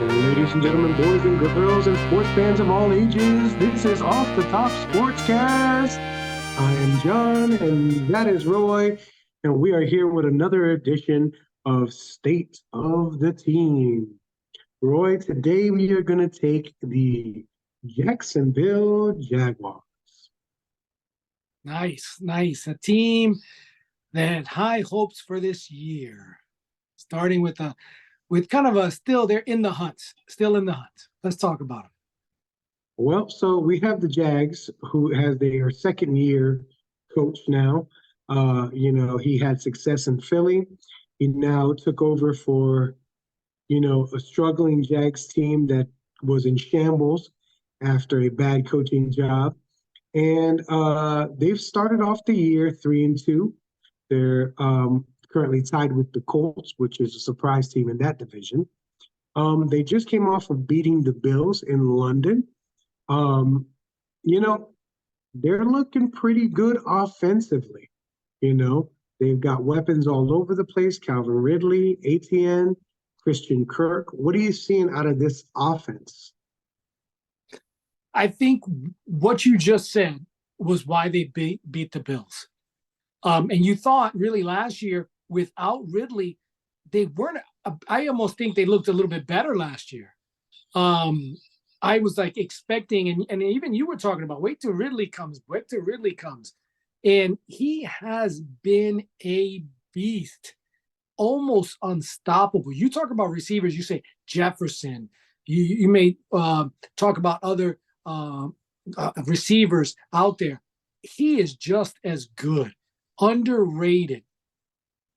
Ladies and gentlemen, boys and girls, and sports fans of all ages, this is Off the Top Sportscast. I am John, and that is Roy, and we are here with another edition of State of the Team. Roy, today we are going to take the Jacksonville Jaguars. Nice, nice. A team that had high hopes for this year. Starting with kind of a still they're in the hunt, still in the hunt. Let's talk about them. Well, so we have the Jags, who has their second year coach now. He had success in Philly. He now took over for, a struggling Jags team that was in shambles after a bad coaching job. And they've started off the year 3-2. They're currently tied with the Colts, which is a surprise team in that division. They just came off of beating the Bills in London. Um, you know, they're looking pretty good offensively. They've got weapons all over the place. Calvin Ridley, ATN, Christian Kirk. What are you seeing out of this offense? I think what you just said was why they beat the Bills. And you thought really last year without Ridley, they weren't. I almost think they looked a little bit better last year. I was like expecting, and even you were talking about wait till Ridley comes, and he has been a beast, almost unstoppable. You talk about receivers, you say Jefferson. You may talk about other receivers out there. He is just as good, underrated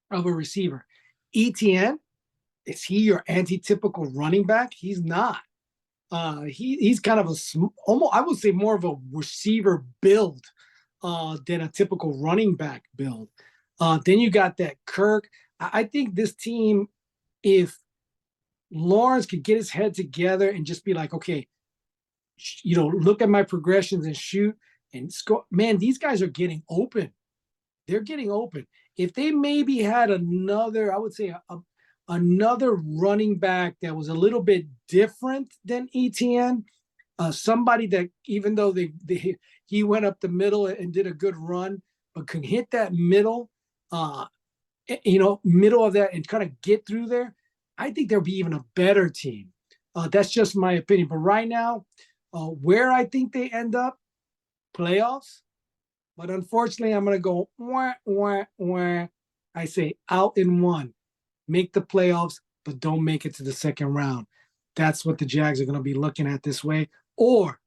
of a receiver. ETN, is he your anti-typical running back? He's not. He's kind of almost, I would say, more of a receiver build than a typical running back build. Then you got that Kirk. I think this team, if Lawrence could get his head together and just be like, okay, look at my progressions and shoot and score. Man, these guys are getting open. They're getting open. If they maybe had another, I would say another running back that was a little bit different than ETN, somebody that even though he went up the middle and did a good run, but could hit that middle of that and kind of get through there, I think there'll be even a better team. That's just my opinion. But right now, where I think they end up, playoffs. But unfortunately, I'm going to go, I say out in one. Make the playoffs, but don't make it to the second round. That's what the Jags are going to be looking at this way. Or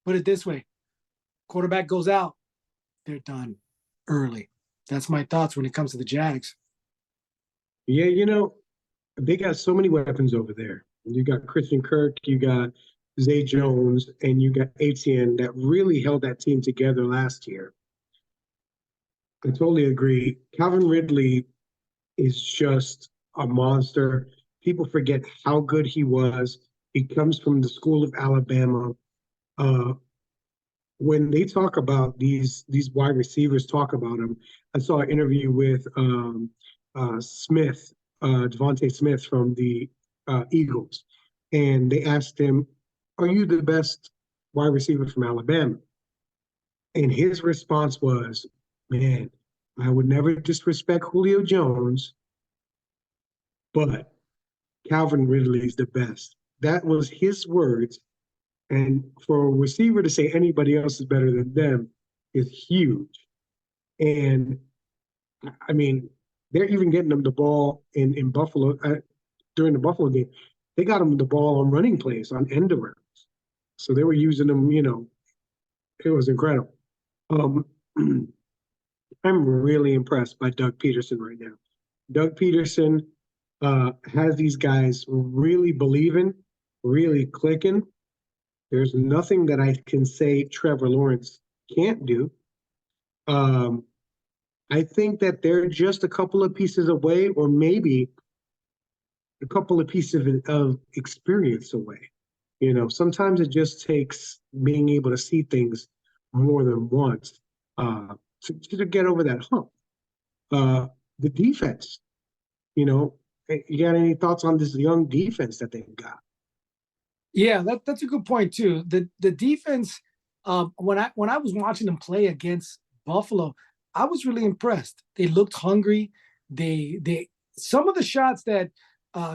put it this way, quarterback goes out, they're done early. That's my thoughts when it comes to the Jags. Yeah, they got so many weapons over there. You got Christian Kirk, you got Zay Jones, and you got ATN that really held that team together last year. I totally agree. Calvin Ridley is just a monster. People forget how good he was. He comes from the school of Alabama. When they talk about these wide receivers, talk about him. I saw an interview with Smith, Devontae Smith from the Eagles, and they asked him, "Are you the best wide receiver from Alabama?" And his response was, "Man, I would never disrespect Julio Jones, but Calvin Ridley is the best." That was his words. And for a receiver to say anybody else is better than them is huge. And I mean, they're even getting them the ball in Buffalo during the Buffalo game. They got them the ball on running plays, on end arounds. So they were using them, it was incredible. I'm really impressed by Doug Peterson right now. Doug Peterson has these guys really believing, really clicking. There's nothing that I can say Trevor Lawrence can't do. I think that they're just a couple of pieces away, or maybe a couple of pieces of experience away. Sometimes it just takes being able to see things more than once to get over that hump. The defense, you got any thoughts on this young defense that they've got? Yeah, that's a good point too. The defense, when I was watching them play against Buffalo, I was really impressed. They looked hungry. They some of the shots that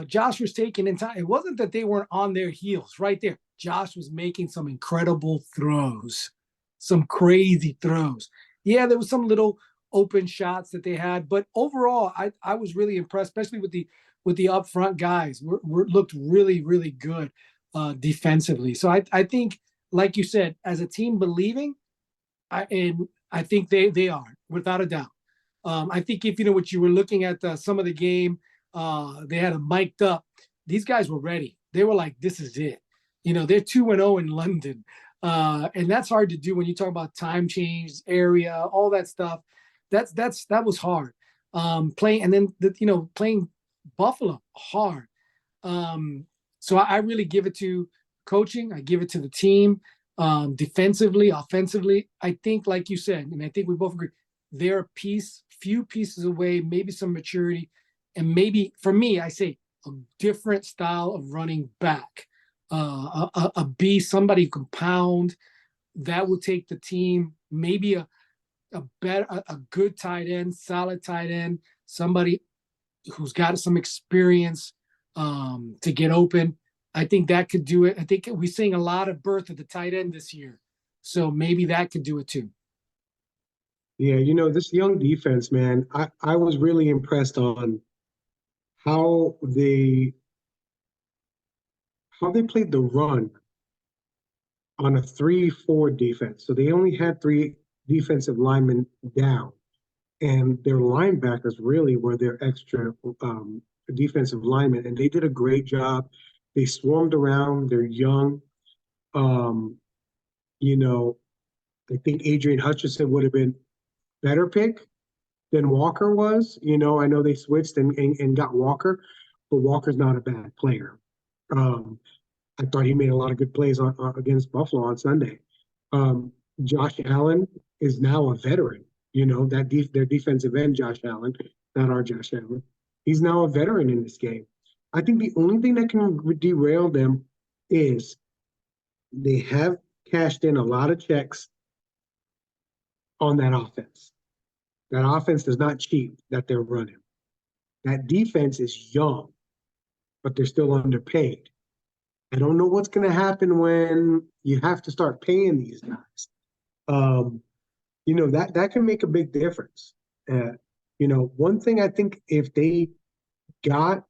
Josh was taking in time, it wasn't that they weren't on their heels right there. Josh was making some incredible throws, some crazy throws. Yeah, there was some little open shots that they had, but overall, I was really impressed, especially with the upfront guys. Looked really good defensively. So I think, like you said, as a team believing, I think they are without a doubt. I think if you know what you were looking at some of the game, they had them mic'd up. These guys were ready. They were like, "This is it." You know, they're 2-0 in London, and that's hard to do when you talk about time change, area, all that stuff. That was hard. Playing and then playing Buffalo hard. Um, so I really give it to coaching. I give it to the team. Defensively, offensively, I think, like you said, and I think we both agree, they're a few pieces away, maybe some maturity, and maybe for me, I say a different style of running back. A B, somebody who can pound that will take the team. Maybe a good tight end, solid tight end, somebody who's got some experience to get open. I think that could do it. I think we're seeing a lot of birth at the tight end this year. So maybe that could do it too. Yeah, this young defense, man, I was really impressed on how they how they played the run on a 3-4 defense. So they only had three defensive linemen down, and their linebackers really were their extra defensive linemen, and they did a great job. They swarmed around. They're young. Um, you know, I think Adrian Hutchinson would have been better pick than Walker was. I know they switched and got Walker, but Walker's not a bad player. Um, I thought he made a lot of good plays against Buffalo on Sunday. Um, Josh Allen is now a veteran. Their defensive end, Josh Allen, not our Josh Allen. He's now a veteran in this game. I think the only thing that can derail them is they have cashed in a lot of checks on that offense. That offense is not cheap that they're running. That defense is young, but they're still underpaid. I don't know what's going to happen when you have to start paying these guys. That can make a big difference. One thing I think if they got,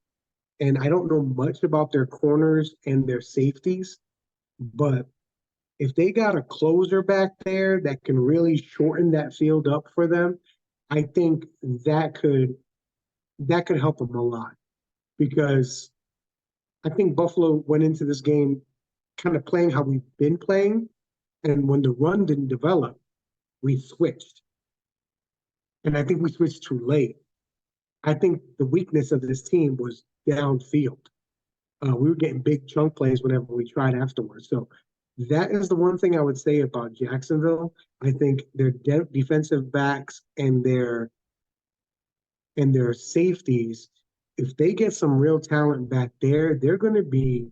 and I don't know much about their corners and their safeties, but if they got a closer back there that can really shorten that field up for them, I think that could help them a lot, because I think Buffalo went into this game kind of playing how we've been playing, and when the run didn't develop, we switched. And I think we switched too late. I think the weakness of this team was downfield. We were getting big chunk plays whenever we tried afterwards. So that is the one thing I would say about Jacksonville. I think their defensive backs and their safeties, if they get some real talent back there, they're going to be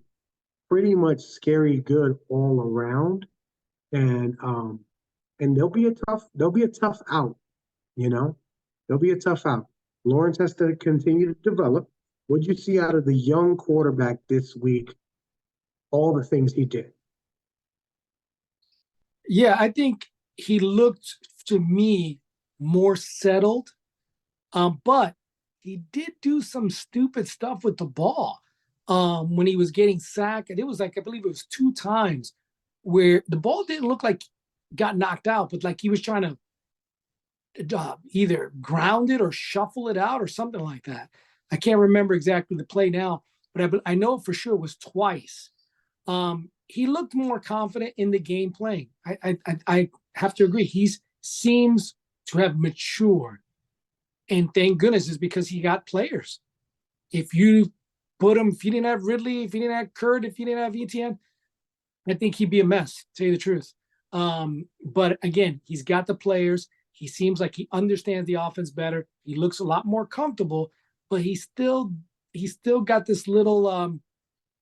pretty much scary good all around, and they'll be a tough out. You know, they'll be a tough out. Lawrence has to continue to develop. What'd you see out of the young quarterback this week? All the things he did. Yeah, I think he looked to me more settled, but he did do some stupid stuff with the ball when he was getting sacked. And it was like, I believe it was 2 times where the ball didn't look like got knocked out, but like he was trying to either ground it or shuffle it out or something like that. I can't remember exactly the play now, but I know for sure it was twice. He looked more confident in the game playing. I have to agree. He seems to have matured, and thank goodness is because he got players. If you if you didn't have Ridley, if you didn't have Kurt, if you didn't have ETN, I think he'd be a mess, to tell you the truth. But again, he's got the players. He seems like he understands the offense better. He looks a lot more comfortable, but he's still got this little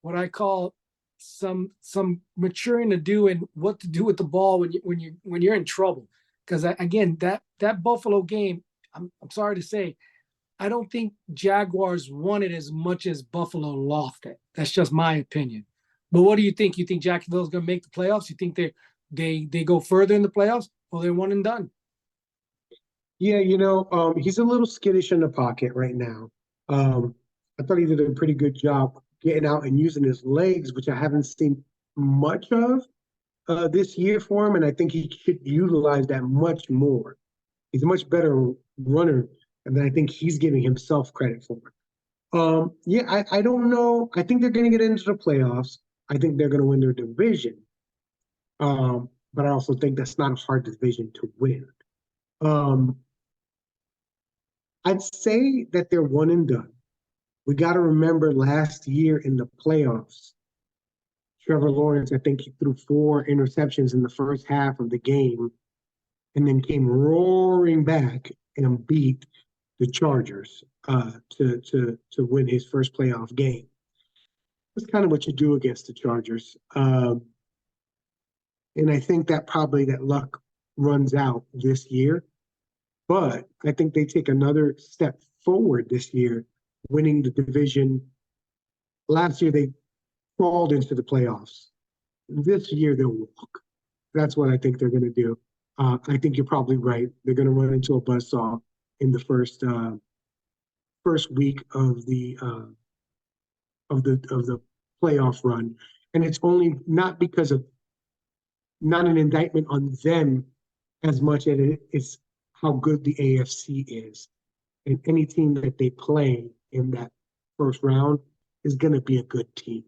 what I call some maturing to do and what to do with the ball when you're in trouble. Because again, that Buffalo game, I'm sorry to say, I don't think Jaguars won it as much as Buffalo lost it. That's just my opinion. But what do you think? You think Jacksonville's going to make the playoffs? You think they go further in the playoffs? Well, they're one and done. Yeah, he's a little skittish in the pocket right now. I thought he did a pretty good job getting out and using his legs, which I haven't seen much of this year for him, and I think he should utilize that much more. He's a much better runner than I think he's giving himself credit for. Yeah, I don't know. I think they're going to get into the playoffs. I think they're going to win their division. But I also think that's not a hard division to win. I'd say that they're one and done. We got to remember last year in the playoffs, Trevor Lawrence, I think he threw 4 interceptions in the first half of the game and then came roaring back and beat the Chargers to win his first playoff game. That's kind of what you do against the Chargers. And I think that probably that luck runs out this year. But I think they take another step forward this year, winning the division. Last year, they crawled into the playoffs. This year, they'll walk. That's what I think they're going to do. I think you're probably right. They're going to run into a buzzsaw in the first week of the playoff run, and it's only not because of not an indictment on them as much as it is how good the AFC is, and any team that they play in that first round is going to be a good team.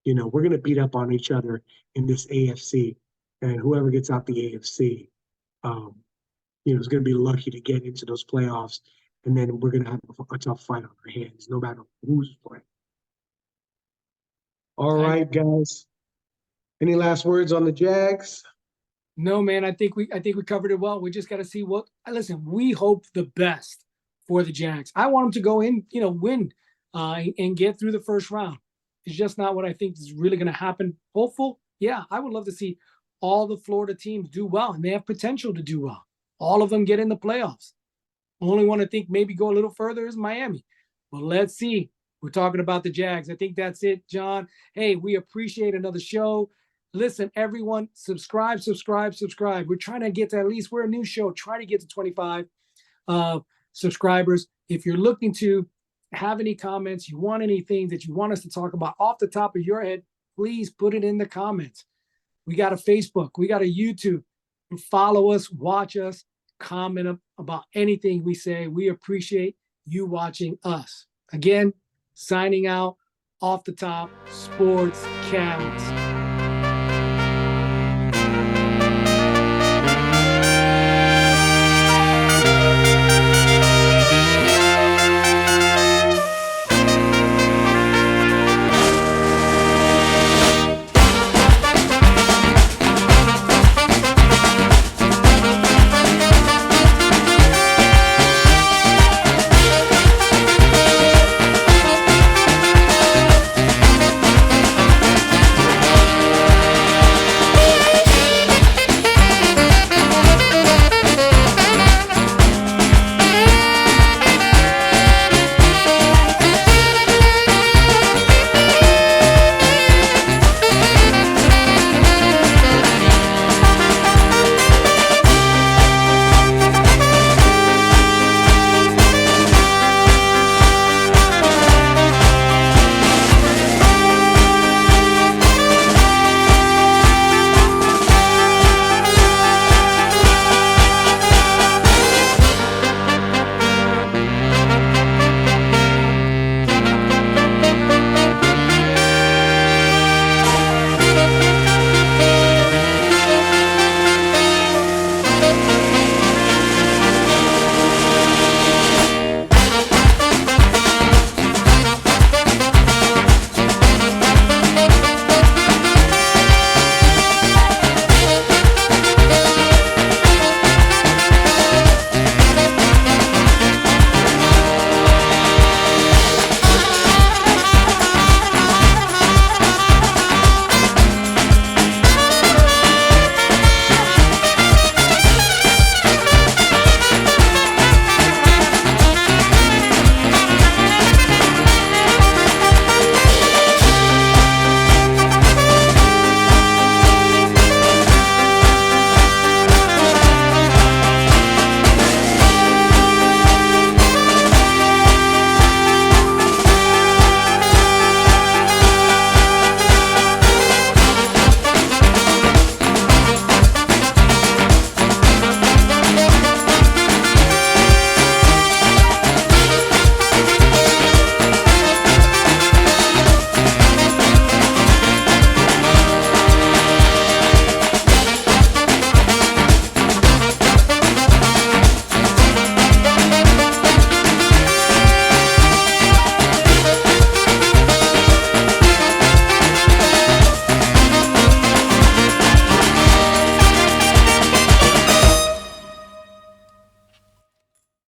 We're going to beat up on each other in this AFC, and whoever gets out the AFC, is going to be lucky to get into those playoffs, and then we're going to have a tough fight on our hands, no matter who's playing. All right, guys. Any last words on the Jags? No, man. I think we covered it well. We just got to see what. Listen, we hope the best for the Jags. I want them to go in, win, and get through the first round. It's just not what I think is really going to happen. Hopeful, yeah. I would love to see all the Florida teams do well, and they have potential to do well. All of them get in the playoffs. Only one I think maybe go a little further is Miami. Well, let's see. We're talking about the Jags. I think that's it, John. Hey, we appreciate another show. Listen, everyone, subscribe. We're trying to get to we're a new show, try to get to 25 subscribers. If you're looking to have any comments, you want anything that you want us to talk about off the top of your head, please put it in the comments. We got a Facebook. We got a YouTube. Follow us, watch us, comment about anything we say. We appreciate you watching us. Again, signing out, Off the Top Sports Cast.